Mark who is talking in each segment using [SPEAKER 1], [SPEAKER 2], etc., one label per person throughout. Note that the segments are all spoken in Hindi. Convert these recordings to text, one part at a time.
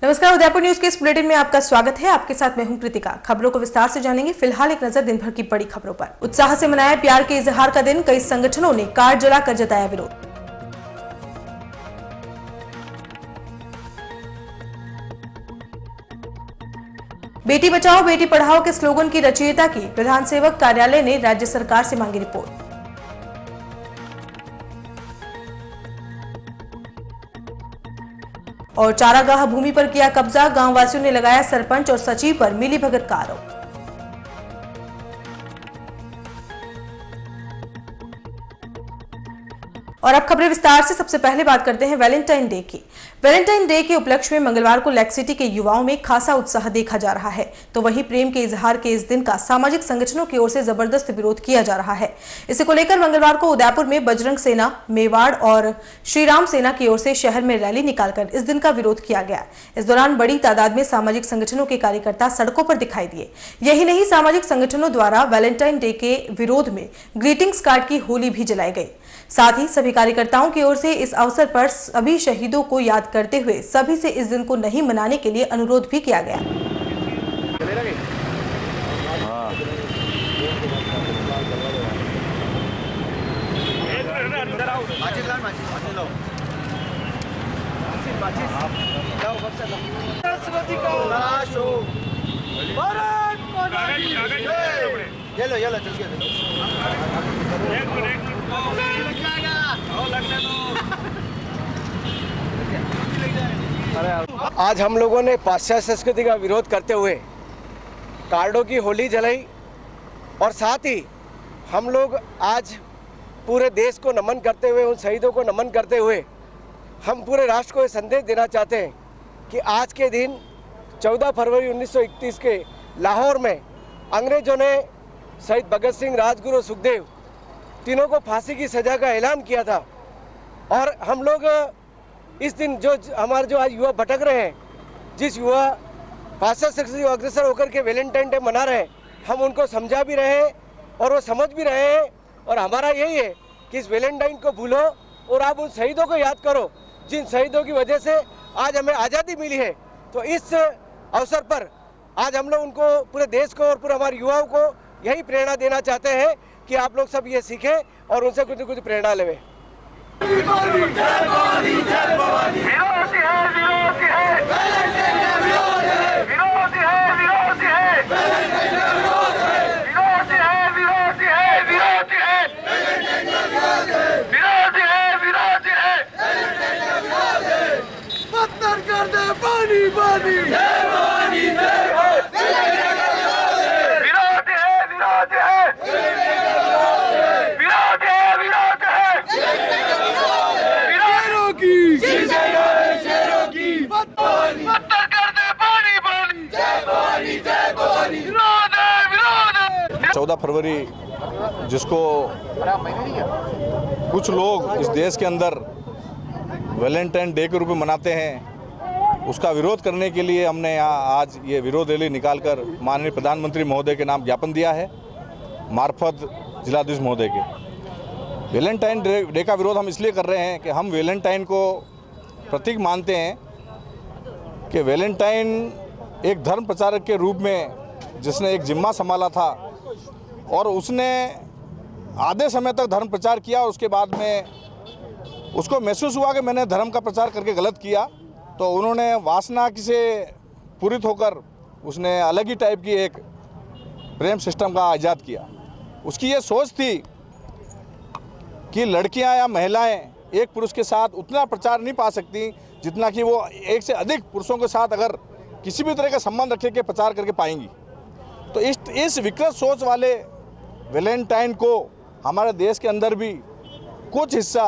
[SPEAKER 1] नमस्कार, उदयपुर न्यूज के इस बुलेटिन में आपका स्वागत है। आपके साथ मैं हूं कृतिका। खबरों को विस्तार से जानेंगे। फिलहाल एक नजर दिन भर की बड़ी खबरों पर। उत्साह से मनाया प्यार के इजहार का दिन। कई संगठनों ने कार जलाकर जताया विरोध। बेटी बचाओ बेटी पढ़ाओ के स्लोगन की रचयिता की प्रधान सेवक कार्यालय ने राज्य सरकार से मांगी रिपोर्ट। और चारागाह भूमि पर किया कब्जा। गांव वासियों ने लगाया सरपंच और सचिव पर मिलीभगत का आरोप। और अब खबरें विस्तार से। सबसे पहले बात करते हैं वैलेंटाइन डे की। वैलेंटाइन डे के उपलक्ष्य में मंगलवार को लेक सिटी के युवाओं में खासा उत्साह देखा जा रहा है। तो वहीं प्रेम के इजहार के इस दिन का सामाजिक संगठनों की ओर से जबरदस्त विरोध किया जा रहा है। इसे को लेकर मंगलवार को उदयपुर में बजरंग सेना, मेवाड़ और श्रीराम सेना की ओर से शहर में रैली निकालकर इस दिन का विरोध किया गया। इस दौरान बड़ी तादाद में सामाजिक संगठनों के कार्यकर्ता सड़कों पर दिखाई दिए। यही नहीं, सामाजिक संगठनों द्वारा वैलेंटाइन डे के विरोध में ग्रीटिंग्स कार्ड की होली भी जलाई गई। साथ ही सभी कार्यकर्ताओं की ओर से इस अवसर पर सभी शहीदों को याद करते हुए सभी से इस दिन को नहीं मनाने के लिए अनुरोध भी किया गया।
[SPEAKER 2] आज हम लोगों ने पाश्चात्य संस्कृति का विरोध करते हुए कार्डों की होली जलाई और साथ ही हम लोग आज पूरे देश को नमन करते हुए, उन शहीदों को नमन करते हुए हम पूरे राष्ट्र को ये संदेश देना चाहते हैं कि आज के दिन 14 फरवरी 1931 के लाहौर में अंग्रेजों ने शहीद भगत सिंह, राजगुरु, सुखदेव तीनों को फांसी की सज़ा का ऐलान किया था। और हम लोग इस दिन जो हमारे जो आज युवा भटक रहे हैं, जिस युवा पाश्चात्य संस्कृति को अग्रसर होकर के वैलेंटाइन डे मना रहे हैं, हम उनको समझा भी रहे हैं और वो समझ भी रहे हैं। और हमारा यही है कि इस वैलेंटाइन को भूलो और आप उन शहीदों को याद करो जिन शहीदों की वजह से आज हमें आज़ादी मिली है। तो इस अवसर पर आज हम लोग उनको, पूरे देश को और पूरे हमारे युवाओं को यही प्रेरणा देना चाहते हैं कि आप लोग सब ये सीखें और उनसे कुछ न कुछ प्रेरणा लें।
[SPEAKER 3] चौदह फरवरी जिसको कुछ लोग इस देश के अंदर वैलेंटाइन डे के रूप में मनाते हैं, उसका विरोध करने के लिए हमने यहाँ आज ये विरोध रैली निकालकर माननीय प्रधानमंत्री महोदय के नाम ज्ञापन दिया है मार्फत जिलाधीश महोदय के। वैलेंटाइन डे का विरोध हम इसलिए कर रहे हैं कि हम वैलेंटाइन को प्रतीक मानते हैं कि वैलेंटाइन एक धर्म प्रचारक के रूप में जिसने एक जिम्मा संभाला था और उसने आधे समय तक धर्म प्रचार किया और उसके बाद में उसको महसूस हुआ कि मैंने धर्म का प्रचार करके गलत किया, तो उन्होंने वासना से पूरित होकर उसने अलग ही टाइप की एक प्रेम सिस्टम का ईजाद किया। उसकी ये सोच थी कि लड़कियां या महिलाएं एक पुरुष के साथ उतना प्रचार नहीं पा सकती जितना कि वो एक से अधिक पुरुषों के साथ अगर किसी भी तरह का संबंध रख के प्रचार करके पाएंगी। तो इस विकृत सोच वाले वैलेंटाइन को हमारे देश के अंदर भी कुछ हिस्सा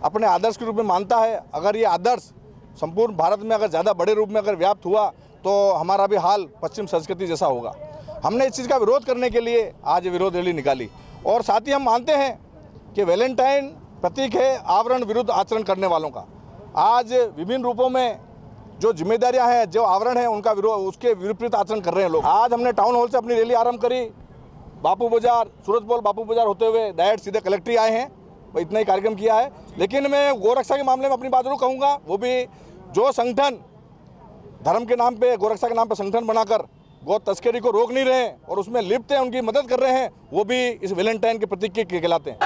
[SPEAKER 3] अपने आदर्श के रूप में मानता है। अगर ये आदर्श संपूर्ण भारत में अगर ज़्यादा बड़े रूप में अगर व्याप्त हुआ तो हमारा भी हाल पश्चिम संस्कृति जैसा होगा। हमने इस चीज़ का विरोध करने के लिए आज विरोध रैली निकाली और साथ ही हम मानते हैं कि वैलेंटाइन प्रतीक है आवरण विरुद्ध आचरण करने वालों का। आज विभिन्न रूपों में जो जिम्मेदारियां हैं, जो आवरण है, उनका विरोध, उसके विपरीत आचरण कर रहे हैं लोग। आज हमने टाउन हॉल से अपनी रैली आरंभ करी, बापू बाजार, सूरत पोल बापू बाजार होते हुए डायरेक्ट सीधे कलेक्ट्री आए हैं, इतना ही कार्यक्रम किया है। लेकिन मैं गोरक्षा के मामले में अपनी बात जरूर कहूँगा, वो भी जो संगठन धर्म के नाम पे, गोरक्षा के नाम पे संगठन बनाकर गौ तस्करी को रोक नहीं रहे हैं और उसमें लिप्त हैं, उनकी मदद कर रहे हैं, वो भी इस वैलेंटाइन के प्रतीक के कहलाते हैं।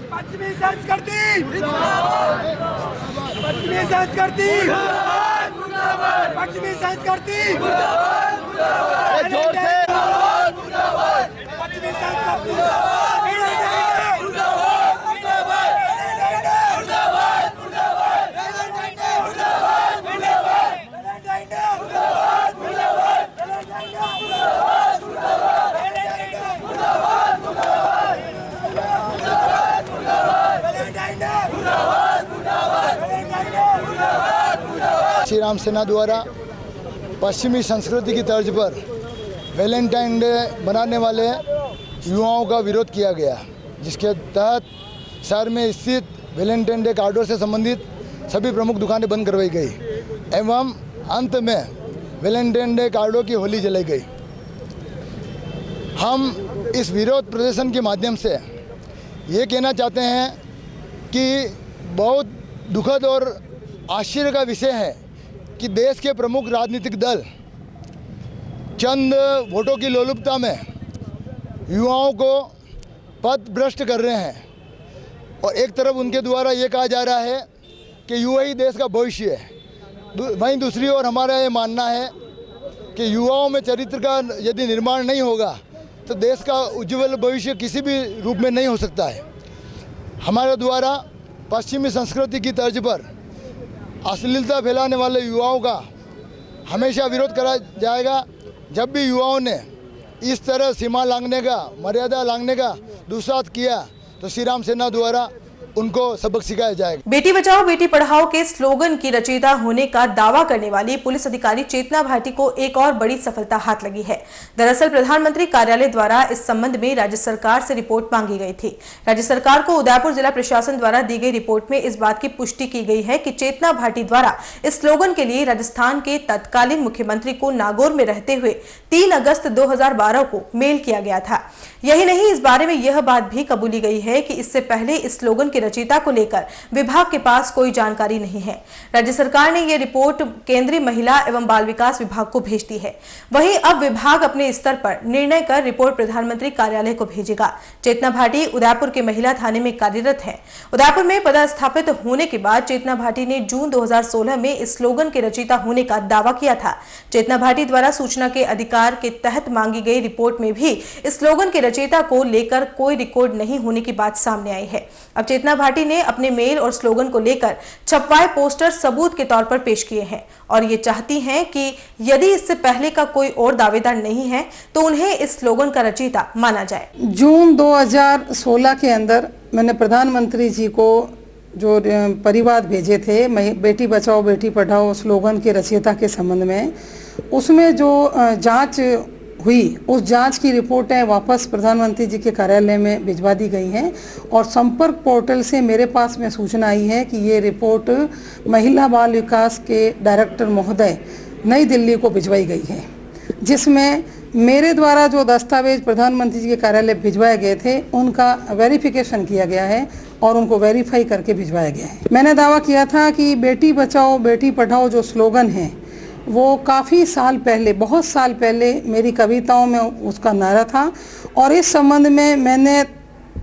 [SPEAKER 4] पश्चिमी संस्कृति, पश्चिमी संस्कृति, पश्चिमी संस्कृति, जोर से पश्चिमी संस्कृति।
[SPEAKER 5] श्री राम सेना द्वारा पश्चिमी संस्कृति की तर्ज पर वैलेंटाइन डे मनाने वाले युवाओं का विरोध किया गया, जिसके तहत शहर में स्थित वैलेंटाइन डे कार्डों से संबंधित सभी प्रमुख दुकानें बंद करवाई गई एवं अंत में वैलेंटाइन डे कार्डों की होली जलाई गई। हम इस विरोध प्रदर्शन के माध्यम से ये कहना चाहते हैं कि बहुत दुखद और आश्चर्य का विषय है कि देश के प्रमुख राजनीतिक दल चंद वोटों की लोलुपता में युवाओं को पथ भ्रष्ट कर रहे हैं और एक तरफ उनके द्वारा ये कहा जा रहा है कि युवा ही देश का भविष्य है, वहीं दूसरी ओर हमारा ये मानना है कि युवाओं में चरित्र का यदि निर्माण नहीं होगा तो देश का उज्ज्वल भविष्य किसी भी रूप में नहीं हो सकता है। हमारे द्वारा पश्चिमी संस्कृति की तर्ज पर अश्लीलता फैलाने वाले युवाओं का हमेशा विरोध करा जाएगा। जब भी युवाओं ने इस तरह सीमा लांघने का, मर्यादा लांघने का दुस्साहस किया तो श्री राम सेना द्वारा उनको सबक सिखाया जाएगा।
[SPEAKER 1] बेटी बचाओ बेटी पढ़ाओ के स्लोगन की रचयिता होने का दावा करने वाली पुलिस अधिकारी चेतना भाटी को एक और बड़ी सफलता हाथ लगी है। दरअसल प्रधानमंत्री कार्यालय द्वारा इस संबंध में राज्य सरकार से रिपोर्ट मांगी गई थी। राज्य सरकार को उदयपुर जिला प्रशासन द्वारा दी गई रिपोर्ट में इस बात की पुष्टि की गई है कि चेतना भाटी द्वारा इस स्लोगन के लिए राजस्थान के तत्कालीन मुख्यमंत्री को नागौर में रहते हुए 3 अगस्त 2012 को मेल किया गया था। यही नहीं, इस बारे में यह बात भी कबूली गई है कि इससे पहले इस स्लोगन की रचयिता को लेकर विभाग के पास कोई जानकारी नहीं है। राज्य सरकार ने यह रिपोर्ट केंद्रीय महिला एवं बाल विकास विभाग को भेज दी है। वहीं अब विभाग अपने स्तर पर निर्णय कर रिपोर्ट प्रधानमंत्री कार्यालय को भेजेगा। चेतना भाटी उदयपुर के महिला थाने में कार्यरत है। उदयपुर में पदस्थापित होने के बाद चेतना भाटी ने जून 2016 में इस स्लोगन के रचयिता होने का दावा किया था। चेतना भाटी द्वारा सूचना के अधिकार के तहत मांगी गई रिपोर्ट में भी इस स्लोगन के रचयिता को लेकर कोई रिकॉर्ड नहीं होने की बात सामने आई है। अब चेतना भाटी ने अपने मेल और स्लोगन को लेकर छपवाए पोस्टर सबूत के तौर पर पेश किए हैं और ये चाहती हैं कि यदि इससे पहले का कोई और दावेदार नहीं है तो उन्हें इस स्लोगन का रचयिता माना जाए।
[SPEAKER 6] जून 2016 के अंदर मैंने प्रधानमंत्री जी को जो परिवाद भेजे थे बेटी बचाओ बेटी पढ़ाओ स्लोगन के रचयिता के संबंध में, उसमें जो जांच हुई उस जांच की रिपोर्टें वापस प्रधानमंत्री जी के कार्यालय में भिजवा दी गई हैं और संपर्क पोर्टल से मेरे पास में सूचना आई है कि ये रिपोर्ट महिला बाल विकास के डायरेक्टर महोदय नई दिल्ली को भिजवाई गई है, जिसमें मेरे द्वारा जो दस्तावेज प्रधानमंत्री जी के कार्यालय भिजवाए गए थे उनका वेरिफिकेशन किया गया है और उनको वेरीफाई करके भिजवाया गया है। मैंने दावा किया था कि बेटी बचाओ बेटी पढ़ाओ जो स्लोगन है वो काफ़ी साल पहले, बहुत साल पहले मेरी कविताओं में उसका नारा था और इस संबंध में मैंने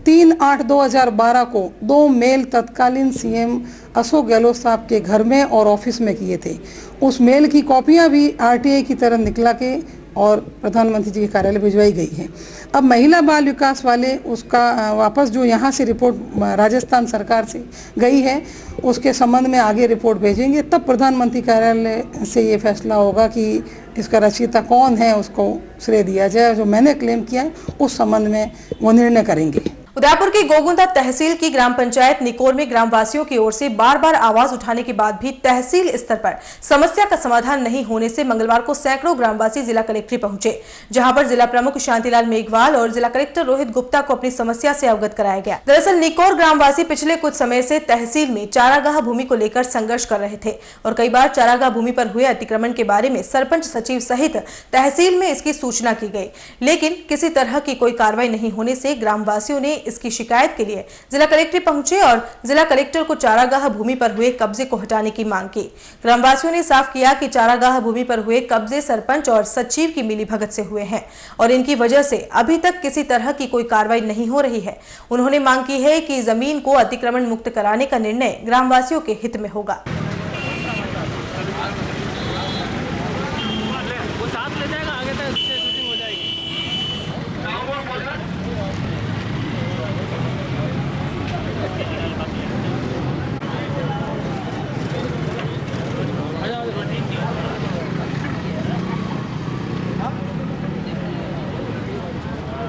[SPEAKER 6] 3/8/2012 को 2 मेल तत्कालीन सीएम अशोक गहलोत साहब के घर में और ऑफिस में किए थे। उस मेल की कॉपियां भी आरटीआई की तरह निकला के और प्रधानमंत्री जी के कार्यालय भिजवाई गई है। अब महिला बाल विकास वाले उसका वापस जो यहाँ से रिपोर्ट राजस्थान सरकार से गई है उसके संबंध में आगे रिपोर्ट भेजेंगे, तब प्रधानमंत्री कार्यालय से ये फैसला होगा कि इसका रचयिता कौन है, उसको श्रेय दिया जाए। जो मैंने क्लेम किया है उस संबंध में वो निर्णय करेंगे।
[SPEAKER 1] उदयपुर की गोगुंदा तहसील की ग्राम पंचायत निकोर में ग्रामवासियों की ओर से बार बार आवाज उठाने के बाद भी तहसील स्तर पर समस्या का समाधान नहीं होने से मंगलवार को सैकड़ों ग्रामवासी जिला कलेक्ट्रेट पहुंचे, जहां पर जिला प्रमुख शांतिलाल मेघवाल और जिला कलेक्टर रोहित गुप्ता को अपनी समस्या से अवगत कराया गया। दरअसल निकोर ग्रामवासी पिछले कुछ समय से तहसील में चारागाह भूमि को लेकर संघर्ष कर रहे थे और कई बार चारागाह भूमि पर हुए अतिक्रमण के बारे में सरपंच, सचिव सहित तहसील में इसकी सूचना की गई, लेकिन किसी तरह की कोई कार्रवाई नहीं होने से ग्रामवासियों ने इसकी शिकायत के लिए जिला कलेक्ट्रेट पहुंचे और जिला कलेक्टर को चारागाह भूमि पर हुए कब्जे को हटाने की मांग की। ग्रामवासियों ने साफ किया कि चारागाह भूमि पर हुए कब्जे सरपंच और सचिव की मिलीभगत से हुए हैं और इनकी वजह से अभी तक किसी तरह की कोई कार्रवाई नहीं हो रही है। उन्होंने मांग की है कि जमीन को अतिक्रमण मुक्त कराने का निर्णय ग्रामवासियों के हित में होगा।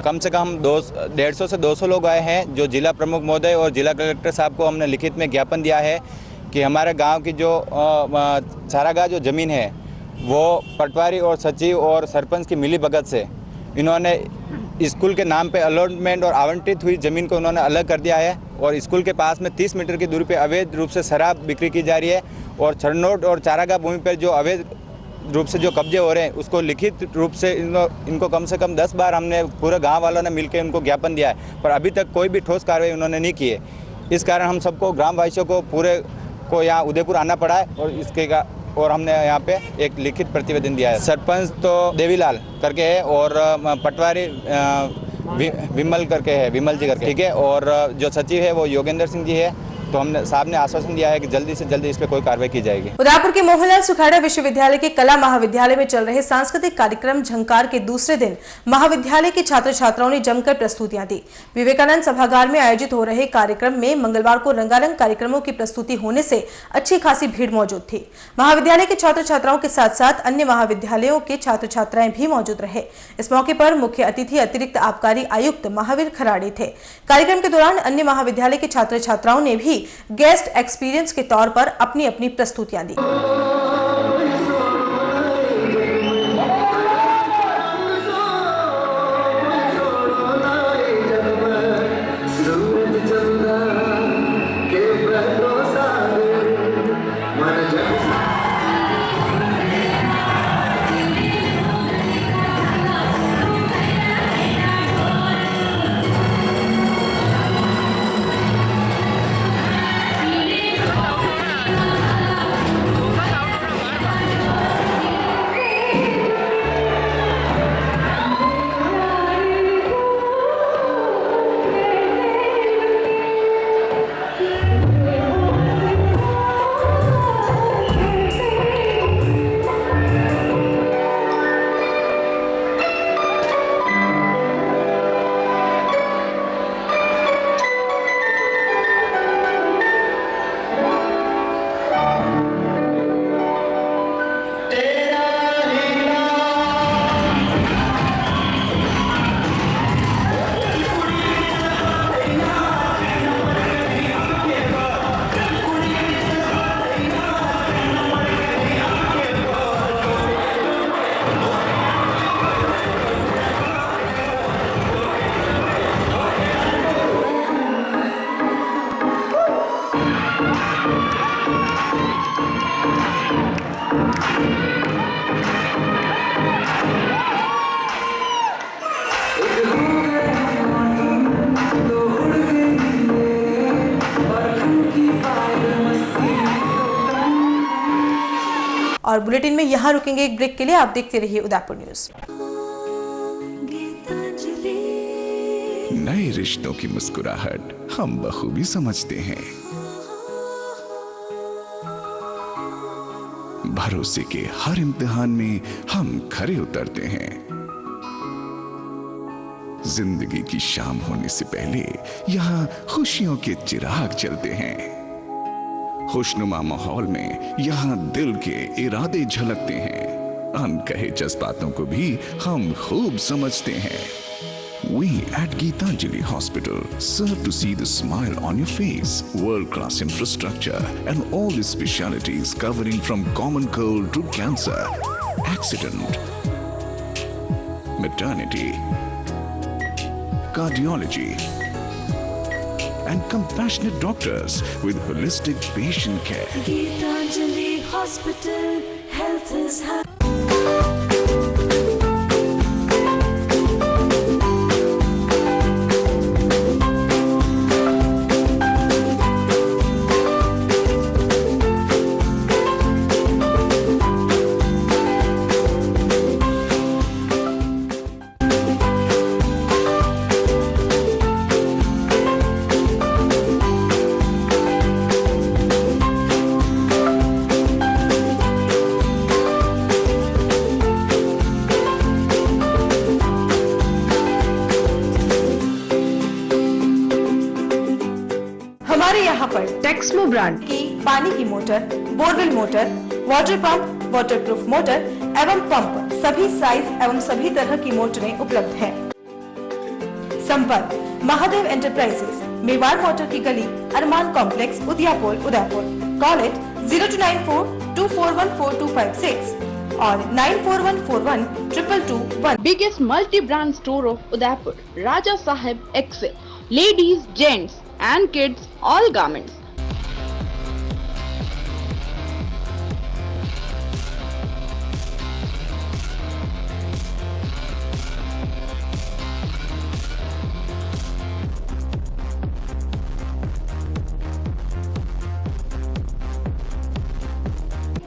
[SPEAKER 7] कम से कम 150 से 200 लोग आए हैं, जो जिला प्रमुख महोदय और जिला कलेक्टर साहब को हमने लिखित में ज्ञापन दिया है कि हमारे गांव की जो चारागाह जो ज़मीन है वो पटवारी और सचिव और सरपंच की मिलीभगत से इन्होंने स्कूल के नाम पे अलॉटमेंट और आवंटित हुई ज़मीन को उन्होंने अलग कर दिया है और स्कूल के पास में 30 मीटर की दूरी पे अवैध रूप से शराब बिक्री की जा रही है और छरनोट और चारागाह भूमि पर जो अवैध रूप से जो कब्जे हो रहे हैं उसको लिखित रूप से इनको कम से कम 10 बार हमने पूरे गांव वालों ने मिलकर उनको ज्ञापन दिया है, पर अभी तक कोई भी ठोस कार्रवाई उन्होंने नहीं की है। इस कारण हम सबको ग्रामवासियों को पूरे को यहाँ उदयपुर आना पड़ा है और हमने यहाँ पे एक लिखित प्रतिवेदन दिया है। सरपंच तो देवीलाल करके है और पटवारी विमल करके है, विमल जी करके, ठीक है, और जो सचिव है वो योगेंद्र सिंह जी है। तो हमने साहब ने आश्वासन दिया है कि जल्दी से जल्दी इस पे कोई कार्रवाई की जाएगी।
[SPEAKER 1] उदयपुर के मोहनलाल सुखाड़ा विश्वविद्यालय के कला महाविद्यालय में चल रहे सांस्कृतिक कार्यक्रम झंकार के दूसरे दिन महाविद्यालय के छात्र छात्राओं ने जमकर प्रस्तुतियां दी। विवेकानंद सभागार में आयोजित हो रहे कार्यक्रम में मंगलवार को रंगारंग कार्यक्रमों की प्रस्तुति होने से अच्छी खासी भीड़ मौजूद थी। महाविद्यालय के छात्र छात्राओं के साथ साथ अन्य महाविद्यालयों के छात्र छात्राएं भी मौजूद रहे। इस मौके पर मुख्य अतिथि अतिरिक्त आबकारी आयुक्त महावीर खराड़े थे। कार्यक्रम के दौरान अन्य महाविद्यालय के छात्र छात्राओं ने भी गेस्ट एक्सपीरियंस के तौर पर अपनी अपनी प्रस्तुतियां दी। और बुलेटिन में यहाँ रुकेंगे एक ब्रेक के लिए। आप देखते रहिए उदयपुर न्यूज।
[SPEAKER 8] नए रिश्तों की मुस्कुराहट हम बखूबी समझते हैं। भरोसे के हर इम्तिहान में हम खरे उतरते हैं। जिंदगी की शाम होने से पहले यहाँ खुशियों के चिराग जलते हैं। खुशनुमा माहौल में यहाँ दिल के इरादे झलकते हैं। अनकहे जज्बातों को भी हम खूब समझते हैं। We at Geetanjali Hospital serve to see the smile on your face. World-class infrastructure and all the specialties covering from common cold to cancer, accident, maternity, cardiology, and compassionate doctors with holistic patient care.
[SPEAKER 9] Geetanjali Hospital, health is happy.
[SPEAKER 1] हमारे यहाँ पर टेक्समो ब्रांड की पानी की motor, borewell motor, water pump, waterproof motor एवं पंप सभी साइज एवं सभी तरह की मोटरें उपलब्ध हैं। संपर्क महादेव एंटरप्राइजेस, मेवाड़ मोटर की गली, अरमान कॉम्प्लेक्स, उदयपुर। कॉल इट 0294241426 और 9414122221।
[SPEAKER 10] Biggest multi-brand store of Udaipur, Raja Sahib Excel, ladies, gents and kids, all garments.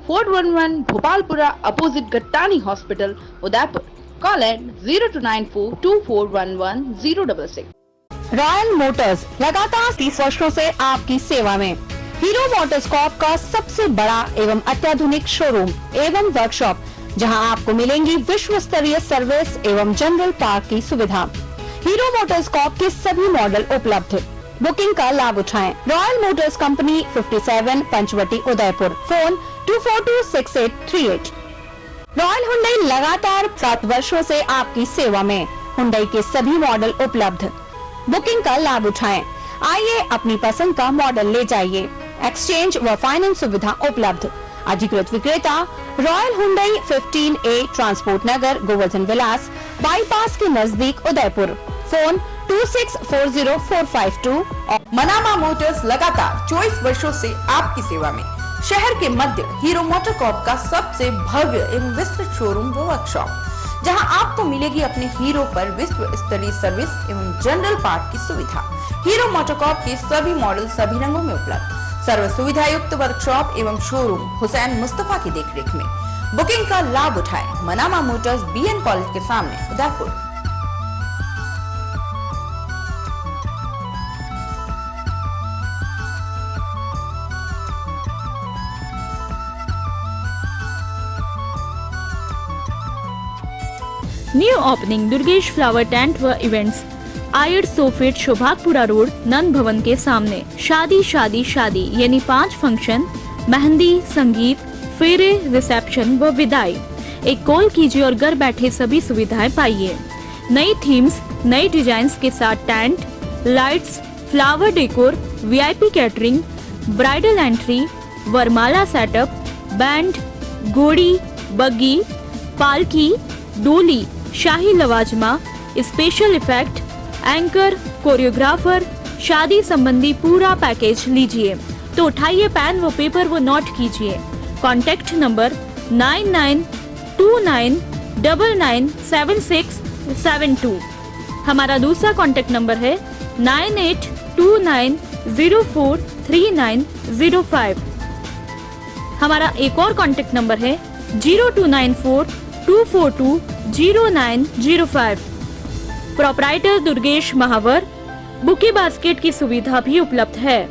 [SPEAKER 10] Fort 11 Bhopalpura opposite Gattani Hospital, Udaipur. Call at 029424111066.
[SPEAKER 11] Royal Motors लगातार 30 वर्षों से आपकी सेवा में। हीरो मोटरकॉर्प का सबसे बड़ा एवं अत्याधुनिक शोरूम एवं वर्कशॉप, जहां आपको मिलेंगी विश्व स्तरीय सर्विस एवं जनरल पार्क की सुविधा। हीरो मोटरकॉर्प के सभी मॉडल उपलब्ध। बुकिंग का लाभ उठाएं। Royal Motors company 57 Panchvati Udaipur. Phone 2426838। Royal Hyundai लगातार 7 वर्षों से आपकी सेवा में। हुंडई के सभी मॉडल उपलब्ध। बुकिंग का लाभ उठाएं। आइए अपनी पसंद का मॉडल ले जाइए। एक्सचेंज व फाइनेंस सुविधा उपलब्ध। अधिकृत विक्रेता रॉयल हुंडई 15A ट्रांसपोर्ट नगर, गोवर्धन विलास, बाईपास के नजदीक उदयपुर। फोन 26404552।
[SPEAKER 12] मनामा मोटर्स लगातार 24 वर्षों से आपकी सेवा में। शहर के मध्य हीरो मोटरकॉर्प का सबसे भव्य एवं विस्तृत शोरूम व वर्कशॉप, जहां आपको मिलेगी अपने हीरो पर विश्व स्तरीय सर्विस एवं जनरल पार्ट की सुविधा। हीरो मोटरकॉर्प के सभी मॉडल सभी रंगों में उपलब्ध। सर्व सुविधा युक्त वर्कशॉप एवं शोरूम हुसैन मुस्तफा की देखरेख में। बुकिंग का लाभ उठाएं। मनामा मोटर्स BN कॉलेज के सामने Udaipur.
[SPEAKER 13] New opening Durgesh flower tent व इवेंट्स, आयर सोफिट, शोभागपुरा रोड, नंद भवन के सामने। शादी शादी शादी यानी 5 फंक्शन, मेहंदी, संगीत, फेरे, रिसेप्शन व विदाई। एक कॉल कीजिए और घर बैठे सभी सुविधाएं पाइए। नई थीम्स, नई डिजाइन्स के साथ tent, lights, flower decor, VIP catering, bridal entry, वरमाला सेटअप, बैंड, घोड़ी, बग्गी, पालकी, डोली, शाही लवाजमा, स्पेशल इफेक्ट, एंकर, कोरियोग्राफर, शादी संबंधी पूरा पैकेज लीजिए तो उठाइए पेन व पेपर व नोट कीजिए। Contact number 9929997672। हमारा दूसरा कॉन्टैक्ट नंबर है 9829043905। हमारा एक और कॉन्टैक्ट नंबर है 029424200905। प्रोपराइटर दुर्गेश महावर। बुके बास्केट की सुविधा भी उपलब्ध है।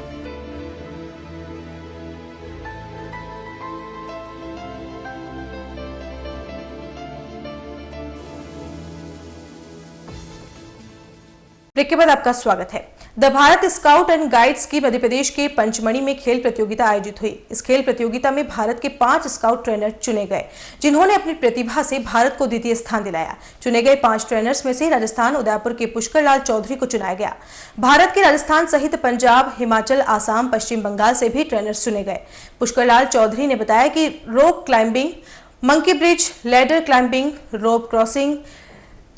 [SPEAKER 1] ब्रेक के बाद आपका स्वागत है। The Bharat scout and guides की मध्य प्रदेश के पंचमढ़ी में खेल प्रतियोगिता आयोजित हुई। इस खेल प्रतियोगिता में भारत के 5 स्काउट ट्रेनर चुने गए, जिन्होंने अपनी प्रतिभा से भारत को द्वितीय स्थान दिलाया। चुने गए 5 ट्रेनर्स में से राजस्थान उदयपुर के पुष्कर लाल चौधरी को चुनाया गया। भारत के राजस्थान सहित पंजाब, हिमाचल, आसाम, पश्चिम बंगाल से भी ट्रेनर्स चुने गए। पुष्कर लाल चौधरी ने बताया कि rock climbing, monkey bridge, ladder climbing, rope crossing,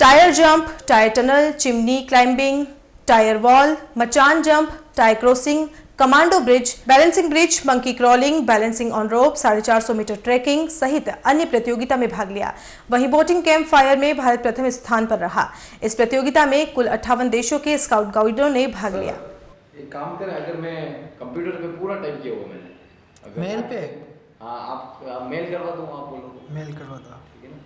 [SPEAKER 1] tyre jump, tyre tunnel, chimney climbing, tyre wall, मचान jump, tyre crossing, commando bridge, balancing bridge, monkey crawling, balancing on rope, 450 metre trekking सहित अन्य प्रतियोगिता में भाग लिया। वहीं बोटिंग कैंप फायर में भारत प्रथम स्थान पर रहा। इस प्रतियोगिता में कुल 58 देशों के स्काउट गाइडों ने भाग लिया।
[SPEAKER 14] एक काम करें, अगर मैं कंप्यूटर पे पूरा टाइप किया हुआ मैंने
[SPEAKER 15] मेल पे,
[SPEAKER 14] हाँ आप मेल करवा दूँ, आप बोलो
[SPEAKER 15] मेल करवा दो,
[SPEAKER 14] ठीक है ना।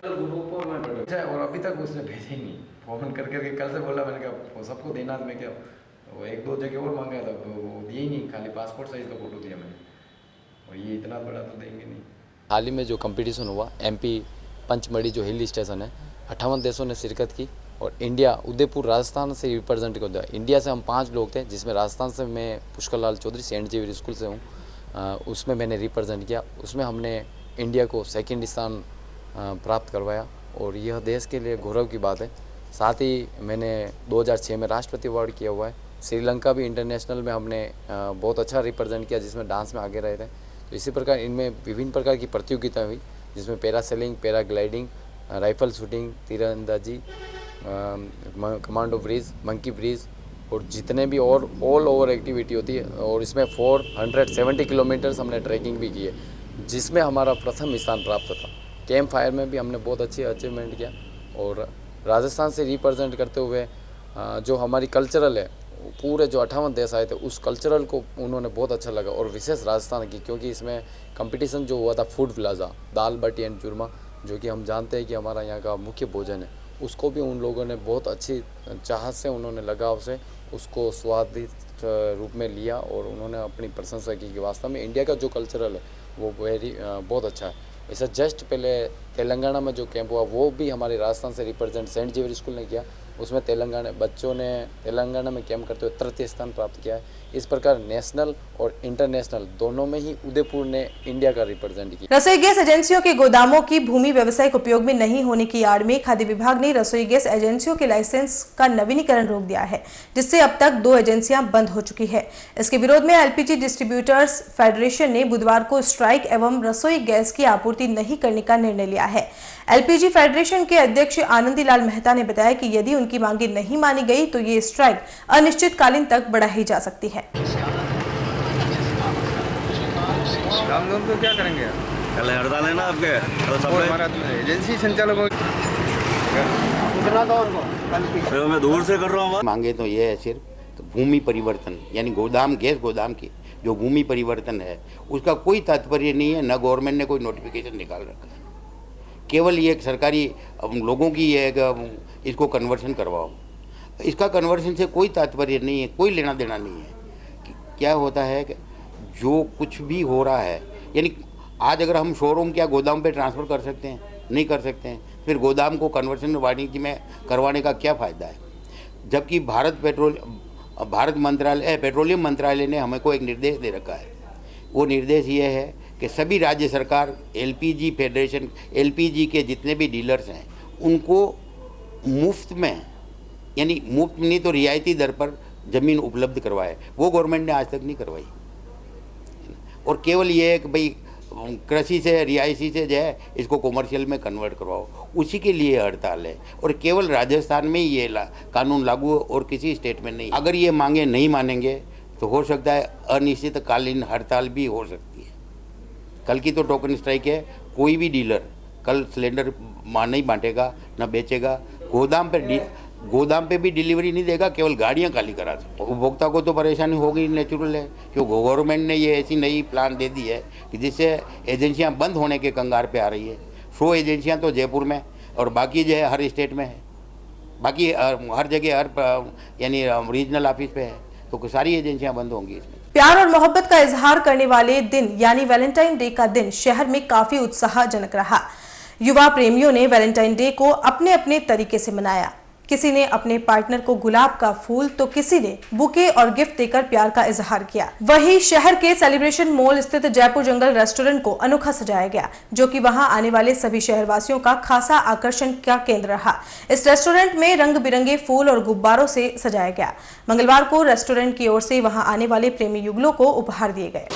[SPEAKER 14] ग्रुप पर मैं बैठा और अभी तक उसने भेजा ही नहीं। फोन कर करके कल से बोला, मैंने कहा सबको देना मैं क्या, वो 1-2 जगह और मांगा था, वो दिए ही नहीं, खाली पासपोर्ट साइज का फोटो दिया मैंने, और ये इतना बड़ा तो देंगे नहीं।
[SPEAKER 16] हाल ही में जो कंपटीशन हुआ MP पंचमढ़ी जो हिल स्टेशन है, 58 देशों ने शिरकत की और इंडिया उदयपुर राजस्थान से रिप्रेजेंट कर दिया। इंडिया से हम 5 लोग थे, जिसमें राजस्थान से मैं पुष्कर लाल चौधरी सेंट जेवियर स्कूल से हूँ, उसमें मैंने रिप्रेजेंट किया। उसमें हमने इंडिया को 2nd स्थान प्राप्त करवाया और यह देश के लिए गौरव की बात है। साथ ही मैंने 2006 में राष्ट्रपति अवार्ड किया हुआ है। श्रीलंका भी इंटरनेशनल में हमने बहुत अच्छा रिप्रेजेंट किया, जिसमें डांस में आगे रहे थे। तो इसी प्रकार इनमें विभिन्न प्रकार की प्रतियोगिता हुई, जिसमें पैरासेलिंग, पैराग्लाइडिंग, राइफल शूटिंग, तीरंदाजी, कमांडो ब्रिज, मंकी ब्रिज और जितने भी और ऑल ओवर एक्टिविटी होती है। और इसमें 470 किलोमीटर्स हमने ट्रैकिंग भी की है, जिसमें हमारा प्रथम स्थान प्राप्त था। कैंप फायर में भी हमने बहुत अच्छी अचीवमेंट किया और राजस्थान से रिप्रेजेंट करते हुए जो हमारी कल्चरल है, पूरे जो 58 देश आए थे, उस कल्चरल को उन्होंने बहुत अच्छा लगा। और विशेष राजस्थान की, क्योंकि इसमें कंपटीशन जो हुआ था फूड प्लाजा, दाल बाटी एंड चूरमा, जो कि हम जानते हैं कि हमारा यहाँ का मुख्य भोजन है, उसको भी उन लोगों ने बहुत अच्छी चाहत से, उन्होंने लगाव से उसको स्वादिष्ट रूप में लिया और उन्होंने अपनी प्रशंसा की कि वास्तव में इंडिया का जो कल्चरल है वो बहुत अच्छा है। ऐसा जस्ट पहले तेलंगाना में जो कैंप हुआ, वो भी हमारे राजस्थान से रिप्रेजेंट सेंट जेवियर स्कूल ने किया। उसमें तेलंगाना बच्चों ने तेलंगाना में कैंप करते हुए 3य स्थान प्राप्त किया है। इस प्रकार नेशनल और इंटरनेशनल दोनों में ही उदयपुर ने इंडिया का रिप्रेजेंट किया।
[SPEAKER 1] रसोई गैस एजेंसियों के गोदामों की भूमि व्यावसायिक उपयोग में नहीं होने की आड़ में खाद्य विभाग ने रसोई गैस एजेंसियों के लाइसेंस का नवीनीकरण रोक दिया है, जिससे अब तक 2 एजेंसियां बंद हो चुकी है। इसके विरोध में LPG डिस्ट्रीब्यूटर्स फेडरेशन ने बुधवार को स्ट्राइक एवं रसोई गैस की आपूर्ति नहीं करने का निर्णय लिया है। LPG फेडरेशन के अध्यक्ष आनंदी लाल मेहता ने बताया कि यदि उनकी मांगे नहीं मानी गई तो ये स्ट्राइक अनिश्चितकालीन तक बढ़ाई जा सकती है।
[SPEAKER 17] हम लोग तो क्या करेंगे, कल हड़ताल है ना आपके, तो हमारा एजेंसी संचालकों तो मैं दूर से कर रहा हूँ।
[SPEAKER 18] मांगे तो ये है सिर्फ तो भूमि परिवर्तन, यानी गोदाम, गैस गोदाम की जो भूमि परिवर्तन है, उसका कोई तात्पर्य नहीं है, न गवर्नमेंट ने कोई नोटिफिकेशन निकाल रखा है। केवल ये एक सरकारी लोगों की ये इसको कन्वर्शन करवाओ, इसका कन्वर्शन से कोई तात्पर्य नहीं है, कोई लेना देना नहीं है। क्या होता है कि जो कुछ भी हो रहा है, यानी आज अगर हम शोरूम क्या गोदाम पे ट्रांसफ़र कर सकते हैं? नहीं कर सकते हैं। फिर गोदाम को कन्वर्शन वाणिज्य में करवाने का क्या फ़ायदा है? जबकि पेट्रोलियम मंत्रालय ने हमें को एक निर्देश दे रखा है। वो निर्देश ये है कि सभी राज्य सरकार LPG फेडरेशन, LPG के जितने भी डीलर्स हैं, उनको मुफ्त में, यानी मुफ्त नहीं तो रियायती दर पर ज़मीन उपलब्ध करवाए। वो गवर्नमेंट ने आज तक नहीं करवाई। और केवल ये है कि भाई कृषि से, रिहायशी से जो है इसको कॉमर्शियल में कन्वर्ट करवाओ, उसी के लिए हड़ताल है। और केवल राजस्थान में ही ये कानून लागू और किसी स्टेट में नहीं। अगर ये मांगे नहीं मानेंगे तो हो सकता है अनिश्चितकालीन हड़ताल भी हो सकती है। कल की तो टोकन स्ट्राइक है, कोई भी डीलर कल सिलेंडर नहीं बांटेगा, न बेचेगा, गोदाम पे भी डिलीवरी नहीं देगा, केवल गाड़ियां खाली करा सकते। उपभोक्ता को तो परेशानी होगी, नेचुरल है, क्योंकि गवर्नमेंट ने ये ऐसी नई प्लान दे दी है कि जिससे एजेंसियां बंद होने के कंगार पे आ रही है। 100 एजेंसियां तो जयपुर में और बाकी जो है हर स्टेट में है, बाकी हर जगह हर यानी रीजनल ऑफिस पे है, तो सारी एजेंसियां बंद होंगी इसमें।
[SPEAKER 1] प्यार और मोहब्बत का इजहार करने वाले दिन यानी वैलेंटाइन डे का दिन शहर में काफी उत्साहजनक रहा। युवा प्रेमियों ने वैलेंटाइन डे को अपने अपने तरीके से मनाया। किसी ने अपने पार्टनर को गुलाब का फूल तो किसी ने बुके और गिफ्ट देकर प्यार का इजहार किया। वहीं शहर के सेलिब्रेशन मॉल स्थित जयपुर जंगल रेस्टोरेंट को अनोखा सजाया गया, जो कि वहां आने वाले सभी शहरवासियों का खासा आकर्षण का केंद्र रहा। इस रेस्टोरेंट में रंग बिरंगे फूल और गुब्बारों से सजाया गया। मंगलवार को रेस्टोरेंट की ओर से वहां आने वाले प्रेमी युगलों को उपहार दिए गए।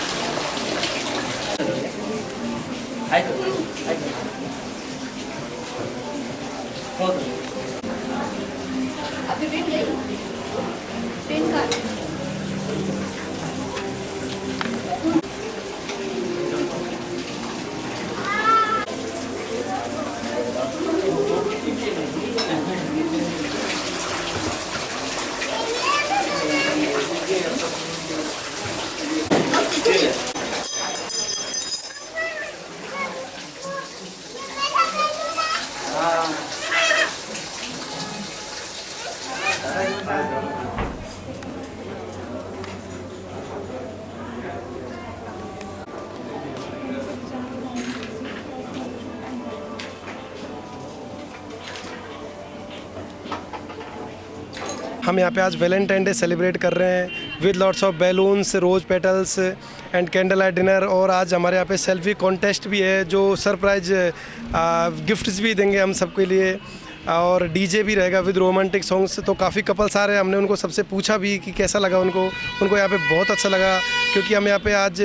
[SPEAKER 15] हम यहाँ पे आज वैलेंटाइन डे सेलिब्रेट कर रहे हैं with lots of balloons, rose petals and candle light dinner. और आज हमारे यहाँ पे सेल्फी कॉन्टेस्ट भी है, जो सरप्राइज गिफ्ट्स भी देंगे हम सबके लिए, और डीजे भी रहेगा विद रोमांटिक सॉन्ग्स। तो काफ़ी कपल्स आ रहे हैं, हमने उनको सबसे पूछा भी कि कैसा लगा उनको यहाँ पे बहुत अच्छा लगा, क्योंकि हम यहाँ पे आज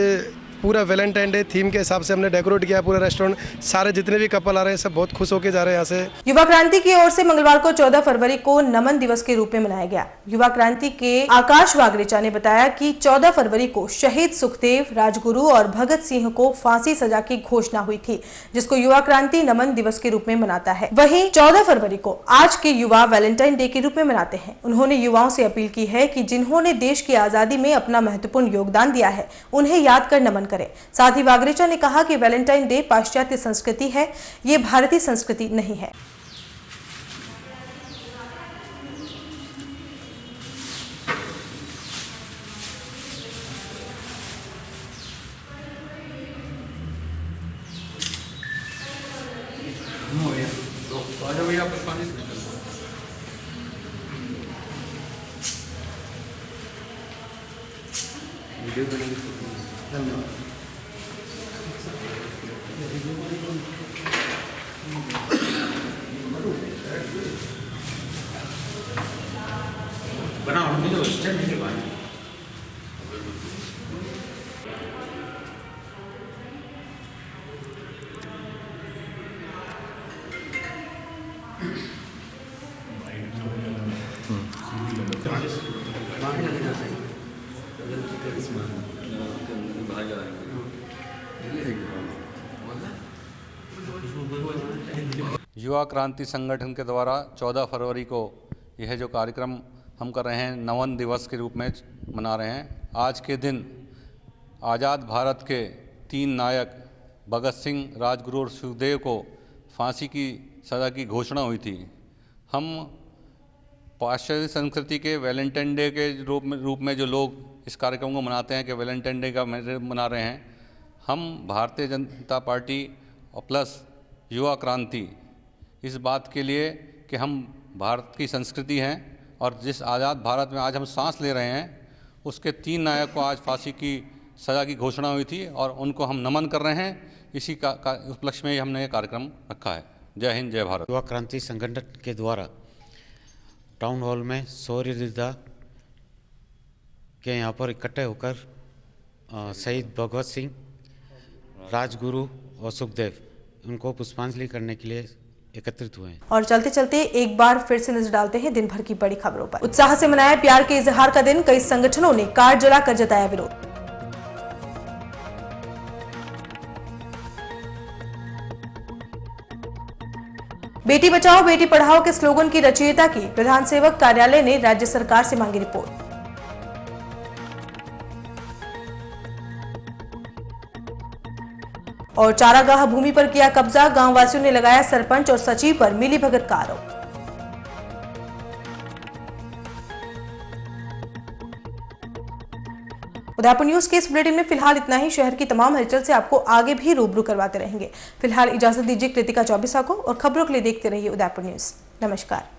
[SPEAKER 15] पूरा वैलेंटाइन डे थीम के हिसाब से हमने डेकोरेट किया पूरा रेस्टोरेंट। सारे जितने भी कपल आ रहे हैं सब बहुत खुश होकर जा रहे हैं यहाँ से।
[SPEAKER 1] युवा क्रांति की ओर से मंगलवार को 14 फरवरी को नमन दिवस के रूप में मनाया गया। युवा क्रांति के आकाश वागरेचा ने बताया कि 14 फरवरी को शहीद सुखदेव, राजगुरु और भगत सिंह को फांसी सजा की घोषणा हुई थी, जिसको युवा क्रांति नमन दिवस के रूप में मनाता है। वहीं 14 फरवरी को आज के युवा वैलेंटाइन डे के रूप में मनाते हैं। उन्होंने युवाओं से अपील की है कि जिन्होंने देश की आजादी में अपना महत्वपूर्ण योगदान दिया है, उन्हें याद कर नमन करें। साथ ही वागरेचा ने कहा कि वैलेंटाइन डे पाश्चात्य संस्कृति है, ये भारतीय संस्कृति नहीं है।
[SPEAKER 19] युवा क्रांति संगठन के द्वारा 14 फरवरी को यह जो कार्यक्रम हम कर रहे हैं नमन दिवस के रूप में मना रहे हैं। आज के दिन आज़ाद भारत के 3 नायक भगत सिंह, राजगुरु और सुखदेव को फांसी की सज़ा की घोषणा हुई थी। हम पाश्चात्य संस्कृति के वैलेंटाइन डे के रूप में जो लोग इस कार्यक्रम को मनाते हैं कि वैलेंटाइन डे का मना रहे हैं, हम भारतीय जनता पार्टी और प्लस युवा क्रांति इस बात के लिए कि हम भारत की संस्कृति हैं और जिस आज़ाद भारत में आज हम सांस ले रहे हैं, उसके 3 नायक को आज फांसी की सज़ा की घोषणा हुई थी और उनको हम नमन कर रहे हैं। इसी का उपलक्ष्य में हमने ये कार्यक्रम रखा है। जय हिंद, जय भारत।
[SPEAKER 20] युवा क्रांति संगठन के द्वारा टाउन हॉल में शौर्य योद्धा के यहाँ पर इकट्ठे होकर शहीद भगत सिंह, राजगुरु और सुखदेव उनको पुष्पांजलि करने के लिए एकत्रित हुए हैं।
[SPEAKER 1] और चलते चलते एक बार फिर से नजर डालते हैं दिन भर की बड़ी खबरों पर। उत्साह से मनाया प्यार के इजहार का दिन, कई संगठनों ने कार जलाकर जताया विरोध। बेटी बचाओ बेटी पढ़ाओ के स्लोगन की रचयिता की प्रधान सेवक कार्यालय ने राज्य सरकार से मांगी रिपोर्ट। और चारागाह भूमि पर किया कब्जा, गांव वासियों ने लगाया सरपंच और सचिव पर मिलीभगत का आरोप। उदयपुर न्यूज के इस बुलेटिन में फिलहाल इतना ही। शहर की तमाम हलचल से आपको आगे भी रूबरू करवाते रहेंगे। फिलहाल इजाजत दीजिए कृतिका चौबीसा को और खबरों के लिए देखते रहिए उदयपुर न्यूज। नमस्कार।